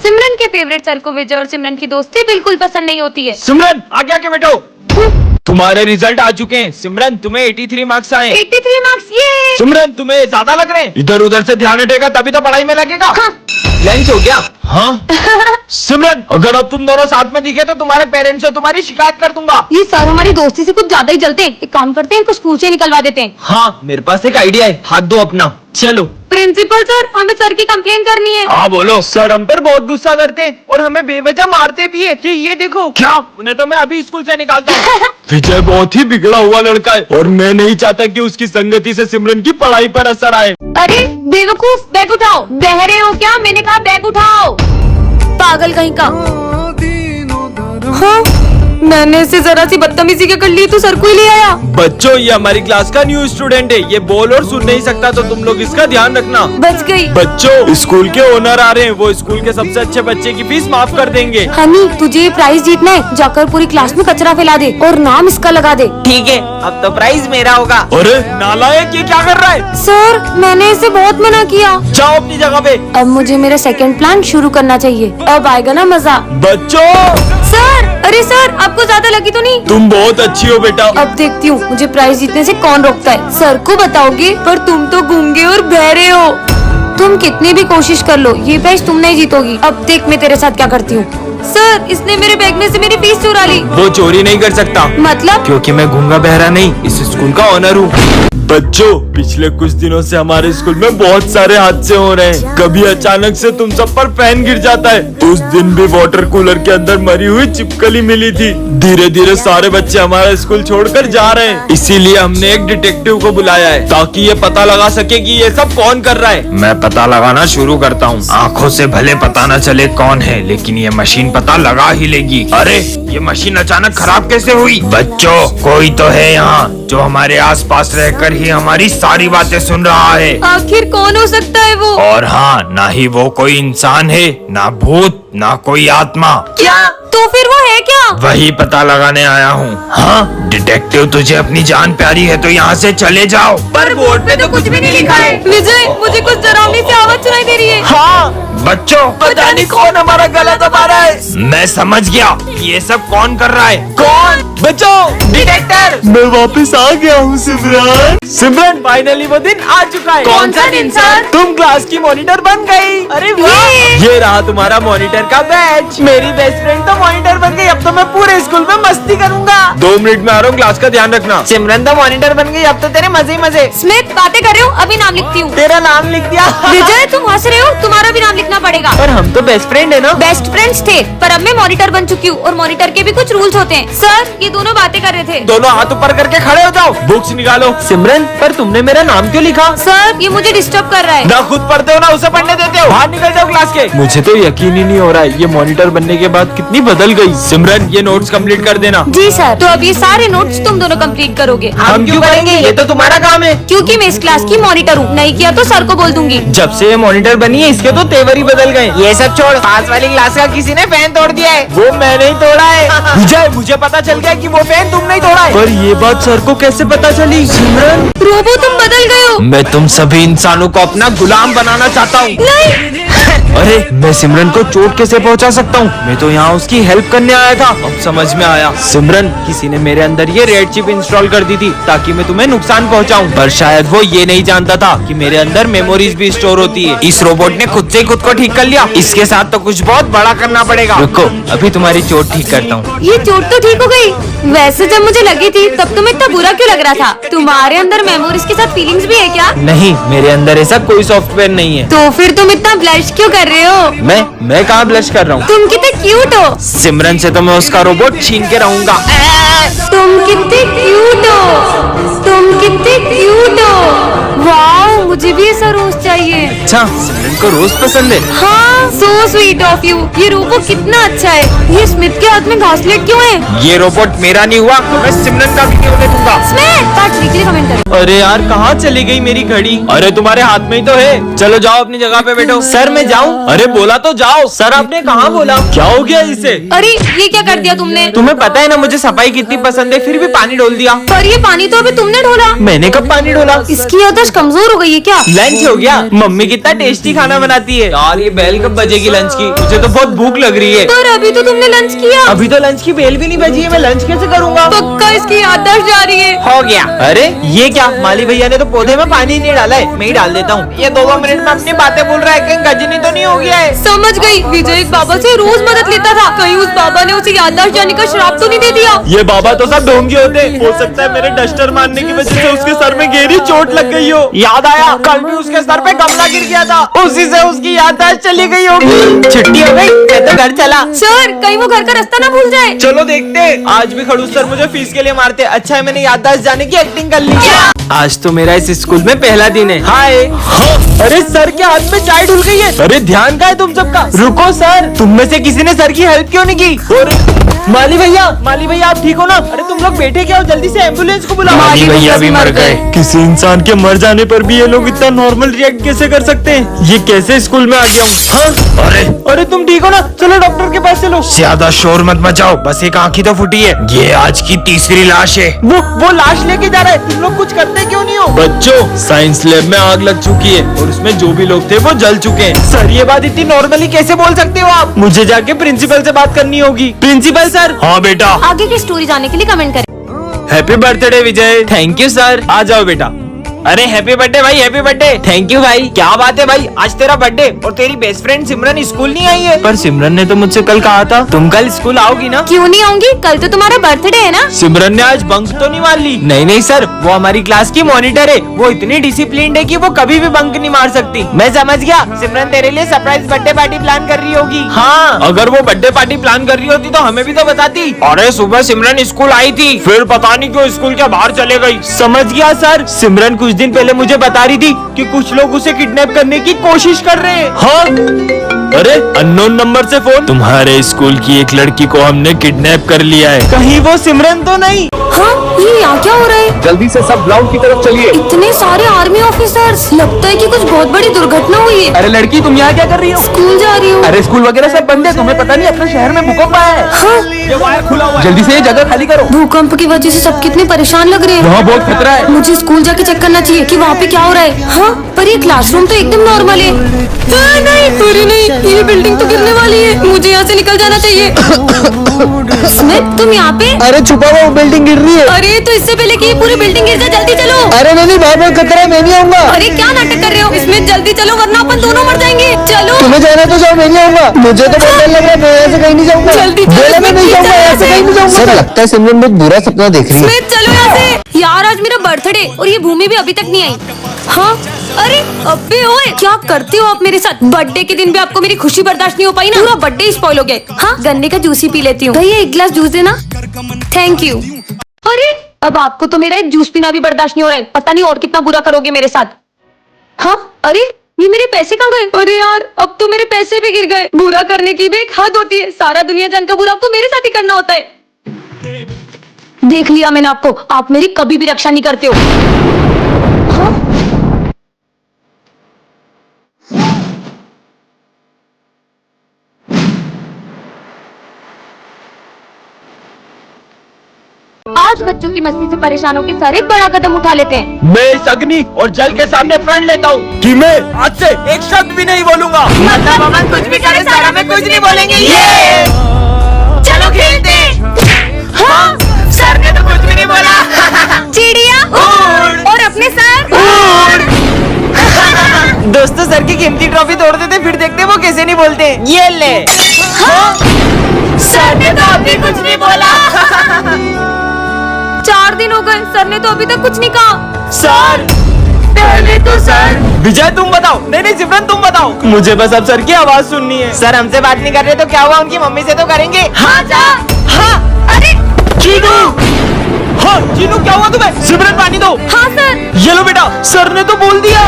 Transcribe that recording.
सिमरन के favourite sir को विजय और सिमरन की दोस्ती बिल्कुल पसंद नहीं होती है। सिमरन आगे आके बैठो। तुम्हारे रिजल्ट आ चुके हैं। सिमरन तुम्हें 83 मार्क्स आए। 83 मार्क्स ये। सिमरन तुम्हें ज्यादा लग रहे हैं। इधर उधर से ध्यान हटेगा तभी तो पढ़ाई में लगेगा। हाँ। लंच हो गया? हाँ। सिमरन अगर अब तुम दोनों साथ में दिखे तो तुम्हारे पेरेंट्स से तुम्हारी शिकायत कर दूंगा। ये सर हमारी दोस्ती से कुछ ज्यादा ही जलते हैं। एक काम करते हैं, इनको स्कूल से निकलवा देते हैं। हाँ मेरे पास एक आइडिया है, हाथ दो अपना। चलो। प्रिंसिपल सर, हमें सर की कंप्लेन करनी है। हाँ बोलो। सर हम पर बहुत गुस्सा करते हैं और हमें बेवजह मारते भी है। ये देखो। क्या? उन्हें तो मैं अभी स्कूल से निकालता हूँ। विजय बहुत ही बिगड़ा हुआ लड़का है और मैं नहीं चाहता कि उसकी संगति से सिमरन की पढ़ाई पर असर आए। अरे बेवकूफ, बैग उठाओ। बहरे हो क्या? मैंने कहा बैग उठाओ। पागल कहीं का। हाँ, मैंने इससे जरा सी बदतमीजी के कर ली तो सर को ही ले आया। बच्चों ये हमारी क्लास का न्यू स्टूडेंट है, ये बोल और सुन नहीं सकता तो तुम लोग इसका ध्यान रखना। बच गई। बच्चों स्कूल के ओनर आ रहे हैं, वो स्कूल के सबसे अच्छे बच्चे की फीस माफ कर देंगे। हनी तुझे ये प्राइज जीतना है, जाकर पूरी क्लास में कचरा फैला दे और नाम इसका लगा दे। ठीक है, अब तो प्राइज मेरा होगा। अरे नालायक ये क्या कर रहा है? सर मैंने इसे बहुत मना किया। जाओ अपनी जगह पे। अब मुझे मेरा सेकंड प्लान शुरू करना चाहिए, अब आएगा ना मजा। बच्चों। सर, अरे सर आपको ज्यादा लगी तो नहीं? तुम बहुत अच्छी हो बेटा। अब देखती हूँ मुझे प्राइज जीतने से कौन रोकता है। सर को बताओगे पर तुम तो गूंगे और बहरे हो। तुम कितनी भी कोशिश कर लो ये प्राइज तुम नहीं जीतोगी। अब देख मैं तेरे साथ क्या करती हूँ। सर इसने मेरे बैग में से मेरी फीस चुरा ली। वो चोरी नहीं कर सकता। मतलब? क्योंकि मैं गूंगा बहरा नहीं, इस स्कूल का ओनर हूँ। बच्चों पिछले कुछ दिनों से हमारे स्कूल में बहुत सारे हादसे हो रहे हैं। कभी अचानक से तुम सब पर फैन गिर जाता है। उस दिन भी वाटर कूलर के अंदर मरी हुई छिपकली मिली थी। धीरे धीरे सारे बच्चे हमारा स्कूल छोड़कर जा रहे हैं, इसीलिए हमने एक डिटेक्टिव को बुलाया है ताकि ये पता लगा सके कि ये सब कौन कर रहा है। मैं पता लगाना शुरू करता हूँ। आँखों से भले पता न चले कौन है, लेकिन ये मशीन पता लगा ही लेगी। अरे ये मशीन अचानक खराब कैसे हुई? बच्चों कोई तो है यहाँ जो हमारे आसपास रहकर ही हमारी सारी बातें सुन रहा है। आखिर कौन हो सकता है वो? और हाँ, ना ही वो कोई इंसान है, ना भूत, ना कोई आत्मा। क्या? तो फिर वो है क्या? वही पता लगाने आया हूँ। हाँ डिटेक्टिव तुझे अपनी जान प्यारी है तो यहाँ से चले जाओ। पर बोर्ड पे तो कुछ भी नहीं लिखा है। विजय मुझे कुछ डरावनी सी आवाज सुनाई दे रही है। हाँ बच्चों पता नहीं कौन हमारा गला दबा रहा है। मैं समझ गया ये सब कौन कर रहा है। कौन? बच्चों डिटेक्टर। मैं वापस आ गया हूँ सिमरन। सिमरन फाइनली वो दिन आ चुका है। कौन सा दिन सर? तुम क्लास की मॉनिटर बन गई। अरे वाह, ये रहा तुम्हारा मॉनिटर का बैच। मेरी बेस्ट फ्रेंड तो मॉनिटर बन गई, अब तो मैं पूरे स्कूल में मस्ती करूंगा। 2 मिनट में आ रहा हूँ, क्लास का ध्यान रखना। सिमरन तो मॉनिटर बन गई, अब तो तेरे मजे ही मजे। स्मिथ बातें कर रहे हो? अभी नाम लिखती हूँ। तेरा नाम लिख दिया। विजय तुम हंस रहे हो, तुम्हारा भी नाम लिखना पड़ेगा। पर हम तो बेस्ट फ्रेंड है ना। बेस्ट फ्रेंड्स थे पर अब मैं मॉनिटर बन चुकी हूँ और मॉनिटर के भी कुछ रूल्स होते हैं। सर ये दोनों बातें कर रहे थे। दोनों हाथ ऊपर करके खड़े हो जाओ। बुक्स निकालो। सिमरन पर तुमने मेरा नाम क्यों लिखा? सर ये मुझे डिस्टर्ब कर रहा है। ना खुद पढ़ते हो ना उसे पढ़ने देते हो। बाहर निकल जाओ क्लास के। मुझे तो यकीन ही नहीं हो रहा है ये मॉनिटर बनने के बाद कितनी बदल गई। सिमरन ये नोट्स कंप्लीट कर देना। जी सर। तो अब ये सारे नोट्स तुम दोनों कंप्लीट करोगे। हम क्यों करेंगे, ये तो तुम्हारा काम है। क्योंकि मैं इस क्लास की मॉनिटर हूँ, नहीं किया तो सर को बोल दूंगी। जब से ये मॉनिटर बनी है इसके तो तेवर ही बदल गए। ये सब छोड़, पास वाली क्लास का किसी ने फैन तोड़ दिया है। वो मैंने ही तोड़ा है। विजय मुझे पता चल गया कि वो फैन तुमने ही तोड़ा है। पर ये बात सर को कैसे पता चली? सिमरन रोबो तुम बदल गए हो। मैं तुम सभी इंसानों को अपना गुलाम बनाना चाहता हूँ। नहीं। अरे मैं सिमरन को चोट कैसे पहुंचा सकता हूँ? मैं तो यहाँ उसकी हेल्प करने आया था। अब समझ में आया। सिमरन किसी ने मेरे अंदर ये रेड चिप इंस्टॉल कर दी थी ताकि मैं तुम्हें नुकसान पहुँचाऊँ, पर शायद वो ये नहीं जानता था कि मेरे अंदर मेमोरीज भी स्टोर होती है। इस रोबोट ने खुद से ही खुद को ठीक कर लिया। इसके साथ तो कुछ बहुत बड़ा करना पड़ेगा। रुको अभी तुम्हारी चोट ठीक करता हूँ। ये चोट तो ठीक हो गई। वैसे जब मुझे लगी थी तब तुम्हें इतना बुरा क्यों लग रहा था? तुम्हारे अंदर मेमोरीज के साथ फीलिंग्स भी है क्या? नहीं मेरे अंदर ऐसा कोई सॉफ्टवेयर नहीं है। तो फिर तुम इतना ब्लश क्यों कर रहे हो? मैं कहाँ ब्लश कर रहा हूँ? तुम कितने क्यूट हो। सिमरन से तो मैं उसका रोबोट छीन के रहूंगा। तुम कितने क्यूट हो। तुम कितने क्यूट हो। वाओ मुझे भी ऐसा रोज चाहिए। अच्छा सिमरन को रोज पसंद है। हाँ सो स्वीट ऑफ यू। ये रोबो कितना अच्छा है। ये स्मिथ के हाथ में घासलेट क्यों है? ये रोबोट मेरा नहीं हुआ तो मैं सिमरन का भी नहीं होने दूंगा। स्मिथ पार्ट वीकली कमेंट करो। अरे यार कहाँ चली गई मेरी घड़ी? अरे तुम्हारे हाथ में ही तो है। चलो जाओ अपनी जगह पे बैठो। सर मैं जाऊँ? अरे बोला तो जाओ। सर आपने कहाँ बोला? क्या हो गया इसे? अरे ये क्या कर दिया तुमने? तुम्हें पता है ना मुझे सफाई कितनी पसंद है, फिर भी पानी डोल दिया। पर ये पानी तो अभी तुमने ढोला। मैंने कब पानी डोला? इसकी याददाश्त कमजोर हो गई है क्या? लंच हो गया? मम्मी कितना टेस्टी खाना बनाती है यार। ये बेल कब बजेगी लंच की? मुझे तो बहुत भूख लग रही है। पर अभी तो तुमने लंच किया। अभी तो लंच की बेल भी नहीं बजी है, मैं लंच कैसे करूँगा? पक्का इसकी याददाश्त जा रही है। हो गया। अरे ये क्या, माली भैया ने तो पौधे में पानी नहीं डाला है, मैं ही डाल देता हूँ। ये 2 मिनट में अपनी बातें बोल रहा है, कहीं गजनी तो नहीं हो गया है? समझ गई, विजय एक बाबा से रोज मदद लेता था, कहीं उस बाबा ने उसे याददाश्त जाने का श्राप तो नहीं दे दिया? ये बाबा तो सब ढोंगी होते हैं। हो सकता है मेरे डस्टर मारने की वजह से उसके सर में गहरी चोट लग गई हो। याद आया, कल भी उसके सर पे गमला गिर गया था, उसी से उसकी याददाश्त चली गई होगी। छुट्टी हो गई, मैं तो घर चला। सर कहीं वो घर का रास्ता ना भूल जाए। चलो देखते हैं। आज भी खड़ूस सर मुझे फीस के लिए मारते। अच्छा है मैंने याददाश्त जाने की एक्टिंग कर ली। आज तो मेरा इस स्कूल में पहला दिन है। हाय। अरे सर के हाथ में चाय डुल गई है। अरे ध्यान का है तुम सबका? रुको सर, तुम में से किसी ने सर की हेल्प क्यों नहीं की? माली भैया आप ठीक हो ना? अरे तुम लोग बैठे क्या हो, जल्दी से एम्बुलेंस को बुलाओ। माली भैया भी मर गए। किसी इंसान के मर जाने पर भी ये लोग इतना नॉर्मल रिएक्ट कैसे कर सकते हैं? ये कैसे स्कूल में आ गया हूँ? हाँ? अरे तुम ठीक हो ना? चलो डॉक्टर के पास चलो। ज्यादा शोर मत मचाओ, बस एक आंख ही तो फूटी है। ये आज की तीसरी लाश है। वो लाश लेके जा रहा है, तुम लोग कुछ करते क्यों नहीं हो? बच्चों, साइंस लैब में आग लग चुकी है और उसमें जो भी लोग थे वो जल चुके हैं। सर ये बात इतनी नॉर्मली कैसे बोल सकते हो आप? मुझे जाके प्रिंसिपल से बात करनी होगी। Principal sir. हाँ बेटा। आगे की स्टोरी जानने के लिए कमेंट करें। Happy birthday Vijay. Thank you sir. आ जाओ बेटा। अरे हैप्पी बर्थडे भाई, हैप्पी बर्थडे। थैंक यू भाई। क्या बात है भाई, आज तेरा बर्थडे और तेरी बेस्ट फ्रेंड सिमरन स्कूल नहीं आई है? पर सिमरन ने तो मुझसे कल कहा था तुम कल स्कूल आओगी ना? क्यों नहीं आऊंगी, कल तो तुम्हारा बर्थडे है ना? सिमरन ने आज बंक तो नहीं मार ली? नहीं सर, वो हमारी क्लास की मॉनिटर है, वो इतनी डिसिप्लिन्ड है कि वो कभी भी बंक नहीं मार सकती। मैं समझ गया, सिमरन तेरे लिए सरप्राइज बर्थडे पार्टी प्लान कर रही होगी। हाँ, अगर वो बर्थडे पार्टी प्लान कर रही होती तो हमें भी तो बताती। अरे सुबह सिमरन स्कूल आई थी, फिर पता नहीं क्यों स्कूल के बाहर चले गई। समझ गया सर, सिमरन कुछ दिन पहले मुझे बता रही थी कि कुछ लोग उसे किडनैप करने की कोशिश कर रहे हैं। हाँ? अरे अननोन नंबर से फोन। तुम्हारे स्कूल की एक लड़की को हमने किडनैप कर लिया है। कहीं वो सिमरन तो नहीं? हाँ, ये यहाँ क्या हो रहा है? जल्दी से सब ग्राउंड की तरफ चलिए। इतने सारे आर्मी ऑफिसर्स, लगता है कि कुछ बहुत बड़ी दुर्घटना हुई है। अरे लड़की, तुम यहाँ क्या कर रही हो? स्कूल जा रही हूँ। अरे स्कूल वगैरह सब बंद है, तुम्हें पता नहीं अपने शहर में भूकंप आया है। हाँ, ये वायर खुला हुआ है। जल्दी से ये जगह खाली करो। भूकंप की वजह से सब कितने परेशान लग रहे हैं। वहाँ बहुत खतरा है। मुझे स्कूल जाके चेक करना चाहिए कि वहाँ पे क्या हो रहा है। हाँ, पर ये क्लासरूम तो एकदम नॉर्मल है। नहीं, अरे नहीं, ये बिल्डिंग तो गिरने वाली है, मुझे यहाँ से निकल जाना चाहिए। स्मिथ, तुम यहाँ पे? अरे छुपा हुआ बिल्डिंग गिर रही है। अरे तो इससे पहले कि ये पूरी बिल्डिंग गिर जाए, जल्दी चलो। अरे नहीं, बाहर बहुत खतरा है, मैं नहीं आऊंगा। अरे क्या नाटक कर रहे हो? इसमें जल्दी चलो वरना अपन दोनों मर जाएंगे। चलो तुम्हें जाना तो जाओ, मैं नहीं आऊंगा। मुझे तो बहुत डर लग रहा है, मैं यहाँ से कहीं नहीं जाऊंगा। जल्दी चलो, बोला मैं नहीं स्मिथ, जाऊंगा, यहाँ से कहीं नहीं जाऊंगा। सर लगता है सिमरन बहुत बुरा सपना देख रही है। स्मिथ चलो यहाँ से। यार आज मेरा बर्थडे और ये भूमि भी अभी तक नहीं आई। हाँ, अरे अबे ओए, क्या करते हो आप मेरे साथ? बर्थडे के दिन भी आपको मेरी खुशी बर्दाश्त नहीं हो पाई ना? पूरा बर्थडे स्पॉइल हो गया। हाँ, गन्ने का जूस ही पी लेती हूँ। भैया एक गिलास जूस देना। Thank you. अरे अब आपको तो मेरा एक जूस पीना भी बर्दाश्त नहीं हो रहा है, पता नहीं और कितना बुरा करोगे मेरे साथ। हाँ, अरे ये मेरे पैसे कहाँ गए? अरे यार अब तो मेरे पैसे भी गिर गए। बुरा करने की भी एक हद होती है, सारा दुनिया जान का बुरा आपको मेरे साथ ही करना होता है। देख लिया मैंने आपको, आप मेरी कभी भी रक्षा नहीं करते हो। हाँ? आज बच्चों की मस्ती से परेशान होकर सर एक बड़ा कदम उठा लेते हैं। मैं इस अग्नि और जल के सामने प्रण लेता हूँ कि मैं आज से एक शब्द भी नहीं बोलूंगा। मतलब अमन कुछ भी करे सारा में कुछ नहीं बोलेंगे। ये चलो खेलते हैं। हाँ, सर ने तो कुछ भी नहीं बोला। चिड़िया उड़ और अपने सर उड़। दोस्तों सर की कीमती ट्रॉफी तोड़ देते, फिर देखते वो कैसे नहीं बोलते। ये ले। हाँ? सर ने तो अभी कुछ नहीं बोला। 4 दिन हो गए, सर ने तो अभी तक कुछ नहीं कहा। सर पहले तो सर। विजय तुम बताओ। नहीं सिमरन तुम बताओ। मुझे बस अब सर की आवाज सुननी है। सर हमसे बात नहीं कर रहे तो क्या हुआ, उनकी मम्मी से तो करेंगे। हाँ जा। हाँ, अरे चीनू। हाँ चीनू क्या हुआ तुम्हें? सिमरन पानी दो। हाँ सर। ये लो बेटा, सर ने तो बोल दिया।